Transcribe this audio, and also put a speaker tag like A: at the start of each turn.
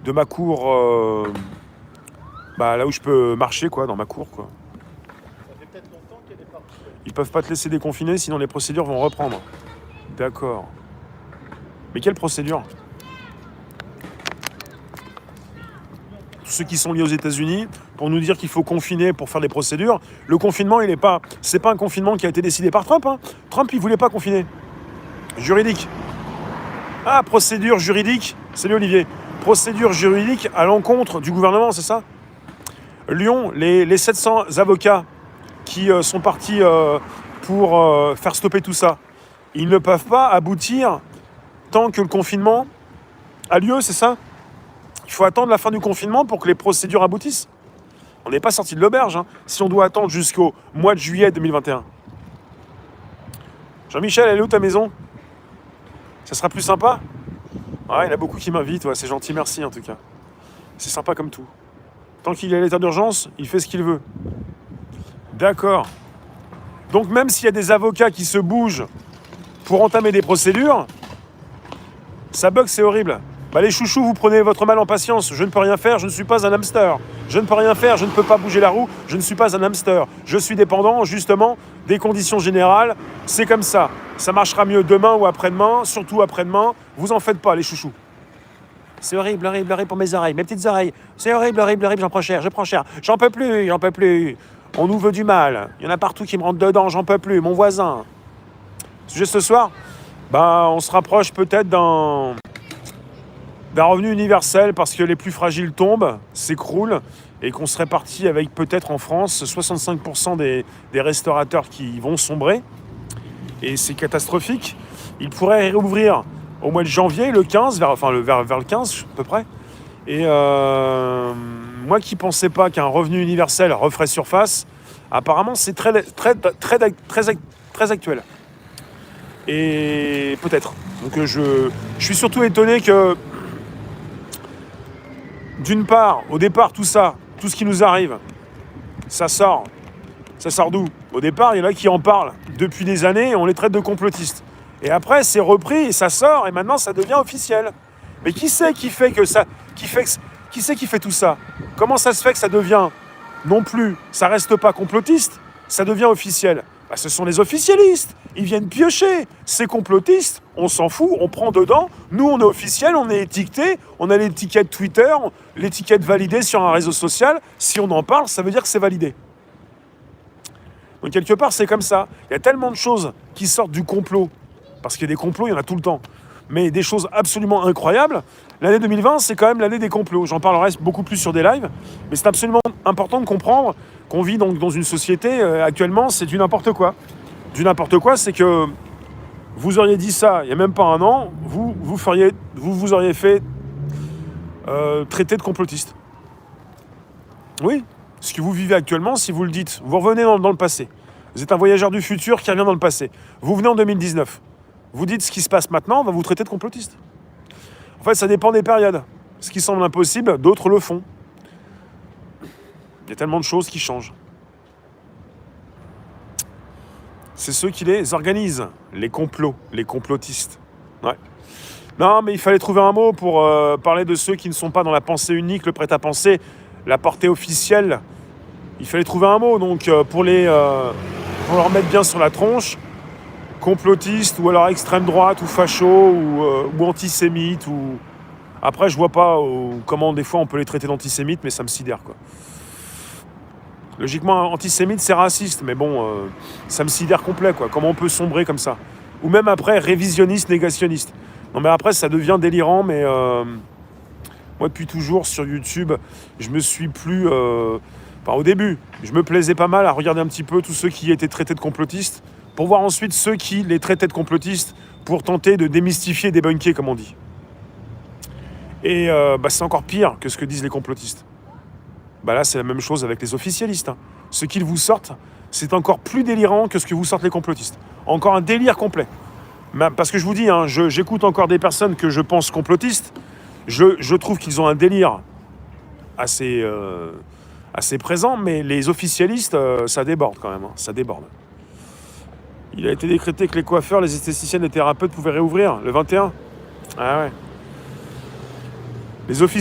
A: de ma cour, là où je peux marcher, quoi, dans ma cour, quoi.
B: Ça fait peut-être longtemps qu'elle est partie.
A: Ils peuvent pas te laisser déconfiner, sinon les procédures vont reprendre. D'accord. Mais quelle procédure? Tous ceux qui sont liés aux États-Unis, pour nous dire qu'il faut confiner pour faire des procédures, le confinement, c'est pas un confinement qui a été décidé par Trump, hein. Trump, il voulait pas confiner. Juridique. Ah, procédure juridique. Salut Olivier. Procédure juridique à l'encontre du gouvernement, c'est ça? Lyon, les 700 avocats qui sont partis pour faire stopper tout ça, ils ne peuvent pas aboutir tant que le confinement a lieu, c'est ça? Il faut attendre la fin du confinement pour que les procédures aboutissent. On n'est pas sorti de l'auberge, hein, si on doit attendre jusqu'au mois de juillet 2021. Jean-Michel, elle est où ta maison? Ça sera plus sympa? Ouais, il y en a beaucoup qui m'invitent, ouais, c'est gentil, merci en tout cas. C'est sympa comme tout. Tant qu'il est à l'état d'urgence, il fait ce qu'il veut. D'accord. Donc même s'il y a des avocats qui se bougent pour entamer des procédures, ça bug, c'est horrible. Les chouchous, vous prenez votre mal en patience. Je ne peux rien faire, je ne suis pas un hamster. Je ne peux rien faire, je ne peux pas bouger la roue, je ne suis pas un hamster. Je suis dépendant, justement, des conditions générales. C'est comme ça. Ça marchera mieux demain ou après-demain, surtout après-demain. Vous en faites pas, les chouchous. C'est horrible, horrible, horrible pour mes oreilles, mes petites oreilles. C'est horrible, horrible, horrible, j'en prends cher, je prends cher. J'en peux plus, j'en peux plus. On nous veut du mal. Il y en a partout qui me rentrent dedans, j'en peux plus. Mon voisin. Sujet ce soir, on se rapproche peut-être d'un revenu universel parce que les plus fragiles tombent, s'écroulent, et qu'on serait parti avec peut-être en France 65% des restaurateurs qui vont sombrer. Et c'est catastrophique. Ils pourraient réouvrir au mois de janvier, le 15, vers le 15 à peu près. Et moi qui ne pensais pas qu'un revenu universel referait surface, apparemment c'est très actuel. Et peut-être. Donc je suis surtout étonné que, d'une part, au départ, tout ça, tout ce qui nous arrive, ça sort d'où? Au départ, il y en a qui en parlent depuis des années et on les traite de complotistes. Et après, c'est repris et ça sort et maintenant, ça devient officiel. Mais qui c'est qui fait que ça, qui c'est qui fait tout ça? Comment ça se fait que ça devient non plus, ça reste pas complotiste, ça devient officiel? Ce sont les officialistes. Ils viennent piocher. Ces complotistes, on s'en fout, on prend dedans. Nous, on est officiel, on est étiqueté, on a l'étiquette Twitter, l'étiquette validée sur un réseau social. Si on en parle, ça veut dire que c'est validé. Donc quelque part, c'est comme ça. Il y a tellement de choses qui sortent du complot, parce qu'il y a des complots, il y en a tout le temps, mais des choses absolument incroyables. L'année 2020, c'est quand même l'année des complots. J'en parlerai beaucoup plus sur des lives, mais c'est absolument important de comprendre qu'on vit donc dans une société, actuellement, c'est du n'importe quoi. Du n'importe quoi, c'est que vous auriez dit ça il n'y a même pas un an, vous auriez fait traiter de complotiste. Oui, ce que vous vivez actuellement, si vous le dites, vous revenez dans le passé. Vous êtes un voyageur du futur qui revient dans le passé. Vous venez en 2019. Vous dites ce qui se passe maintenant, on va vous traiter de complotiste. En fait, ça dépend des périodes. Ce qui semble impossible, d'autres le font. Il y a tellement de choses qui changent. C'est ceux qui les organisent, les complots, les complotistes. Ouais. Non, mais il fallait trouver un mot pour parler de ceux qui ne sont pas dans la pensée unique, le prêt-à-penser, la portée officielle. Il fallait trouver un mot, donc pour leur mettre bien sur la tronche, complotiste, ou alors extrême droite, ou facho, ou antisémite, ou... Après, je vois pas comment des fois on peut les traiter d'antisémites, mais ça me sidère, quoi. Logiquement, antisémite, c'est raciste, mais bon, ça me sidère complet, quoi. Comment on peut sombrer comme ça? Ou même après, révisionniste, négationniste. Non, mais après, ça devient délirant, mais moi, depuis toujours, sur YouTube, je me suis plus... au début, je me plaisais pas mal à regarder un petit peu tous ceux qui étaient traités de complotistes, pour voir ensuite ceux qui les traitaient de complotistes, pour tenter de démystifier, débunker, comme on dit. Et c'est encore pire que ce que disent les complotistes. Là, c'est la même chose avec les officialistes. Hein. Ce qu'ils vous sortent, c'est encore plus délirant que ce que vous sortent les complotistes. Encore un délire complet. Parce que je vous dis, hein, j'écoute encore des personnes que je pense complotistes. Je trouve qu'ils ont un délire assez présent, mais les officialistes, ça déborde quand même. Hein, ça déborde. Il a été décrété que les coiffeurs, les esthéticiennes, les thérapeutes pouvaient réouvrir le 21. Ah ouais. Les officialistes